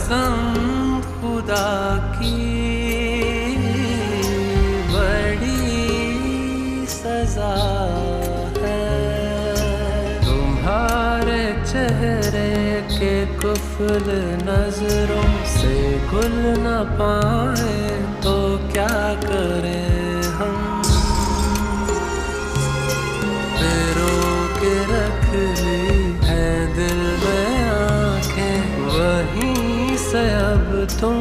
कसम खुदा की बड़ी सजा है। तुम्हारे चेहरे के कुफल नजरों से खुल न पाए तो क्या करें हम। तेरो के रख ली है दिल में आंखें, वहीं से अब तुम